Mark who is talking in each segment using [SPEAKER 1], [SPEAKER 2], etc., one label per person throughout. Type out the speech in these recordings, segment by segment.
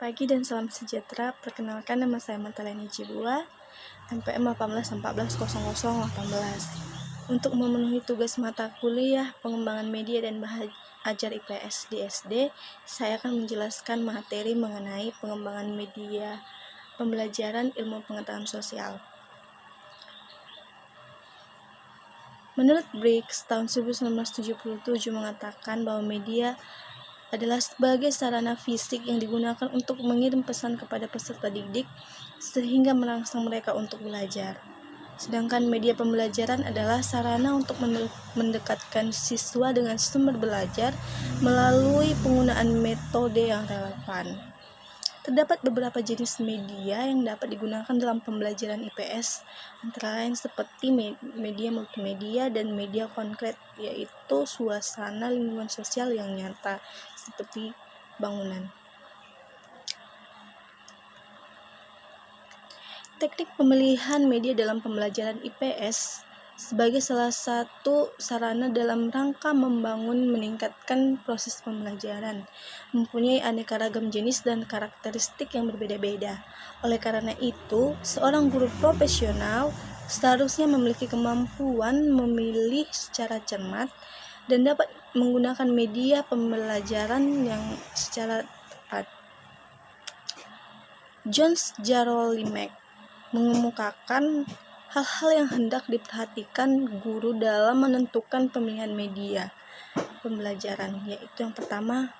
[SPEAKER 1] pagi dan salam sejahtera. Perkenalkan, nama saya Mataleni Cibua, MPM 18140018. Untuk memenuhi tugas mata kuliah pengembangan media dan belajar IPS di SD, saya akan menjelaskan materi mengenai pengembangan media pembelajaran ilmu pengetahuan sosial. Menurut Briggs, tahun 1977 mengatakan bahwa media adalah sebagai sarana fisik yang digunakan untuk mengirim pesan kepada peserta didik sehingga merangsang mereka untuk belajar. Sedangkan media pembelajaran adalah sarana untuk mendekatkan siswa dengan sumber belajar melalui penggunaan metode yang relevan. Terdapat beberapa jenis media yang dapat digunakan dalam pembelajaran IPS, antara lain seperti media multimedia dan media konkret, yaitu suasana lingkungan sosial yang nyata, seperti bangunan. Teknik pemilihan media dalam pembelajaran IPS sebagai salah satu sarana dalam rangka meningkatkan proses pembelajaran, mempunyai aneka ragam jenis dan karakteristik yang berbeda-beda. Oleh karena itu, seorang guru profesional seharusnya memiliki kemampuan memilih secara cermat dan dapat menggunakan media pembelajaran yang secara tepat. Jones Jarolimek mengemukakan hal-hal yang hendak diperhatikan guru dalam menentukan pemilihan media pembelajaran, yaitu yang pertama,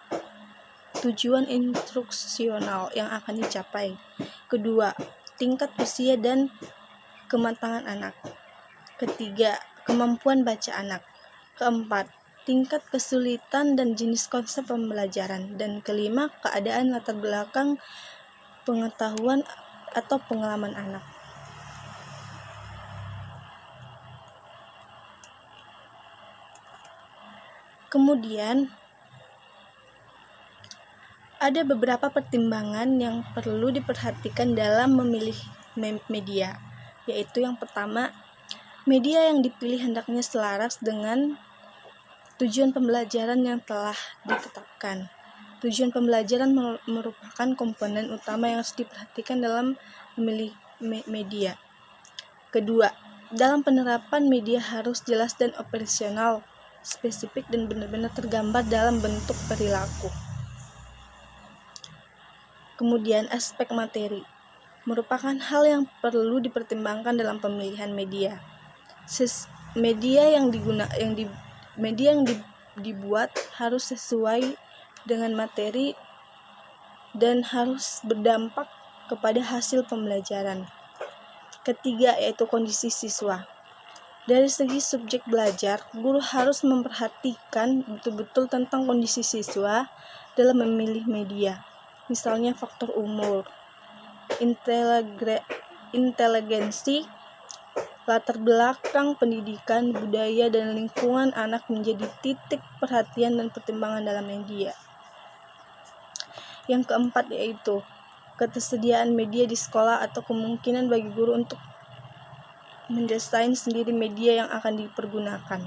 [SPEAKER 1] tujuan instruksional yang akan dicapai. Kedua, tingkat usia dan kematangan anak. Ketiga, kemampuan baca anak. Keempat, tingkat kesulitan dan jenis konsep pembelajaran. Dan kelima, keadaan latar belakang pengetahuan atau pengalaman anak. Kemudian, ada beberapa pertimbangan yang perlu diperhatikan dalam memilih media, yaitu yang pertama, media yang dipilih hendaknya selaras dengan tujuan pembelajaran yang telah ditetapkan. Tujuan pembelajaran merupakan komponen utama yang harus diperhatikan dalam memilih media. Kedua, dalam penerapan media harus jelas dan operasional, spesifik dan benar-benar tergambar dalam bentuk perilaku. Kemudian, aspek materi merupakan hal yang perlu dipertimbangkan dalam pemilihan media. Media yang dibuat harus sesuai dengan materi dan harus berdampak kepada hasil pembelajaran. Ketiga, yaitu kondisi siswa. Dari segi subjek belajar, guru harus memperhatikan betul-betul tentang kondisi siswa dalam memilih media. Misalnya faktor umur, inteligensi, latar belakang pendidikan, budaya, dan lingkungan anak menjadi titik perhatian dan pertimbangan dalam media. Yang keempat, yaitu ketersediaan media di sekolah atau kemungkinan bagi guru untuk mendesain sendiri media yang akan dipergunakan.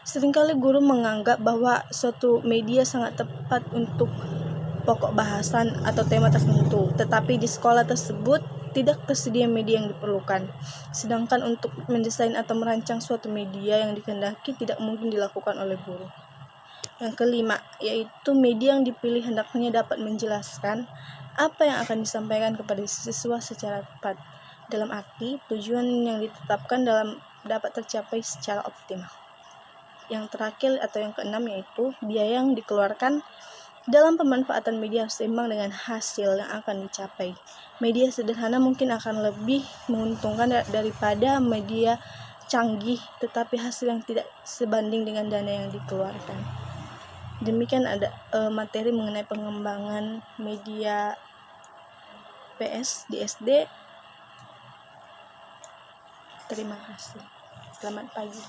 [SPEAKER 1] Seringkali guru menganggap bahwa suatu media sangat tepat untuk pokok bahasan atau tema tertentu, tetapi di sekolah tersebut tidak tersedia media yang diperlukan. Sedangkan untuk mendesain atau merancang suatu media yang dikehendaki tidak mungkin dilakukan oleh guru. Yang kelima, yaitu media yang dipilih hendaknya dapat menjelaskan apa yang akan disampaikan kepada siswa secara tepat, dalam arti tujuan yang ditetapkan dapat tercapai secara optimal. Yang terakhir atau yang keenam, yaitu biaya yang dikeluarkan dalam pemanfaatan media harus seimbang dengan hasil yang akan dicapai. Media sederhana mungkin akan lebih menguntungkan daripada media canggih, tetapi hasil yang tidak sebanding dengan dana yang dikeluarkan. Demikian ada materi mengenai pengembangan media PS di SD. Terima kasih. Selamat pagi.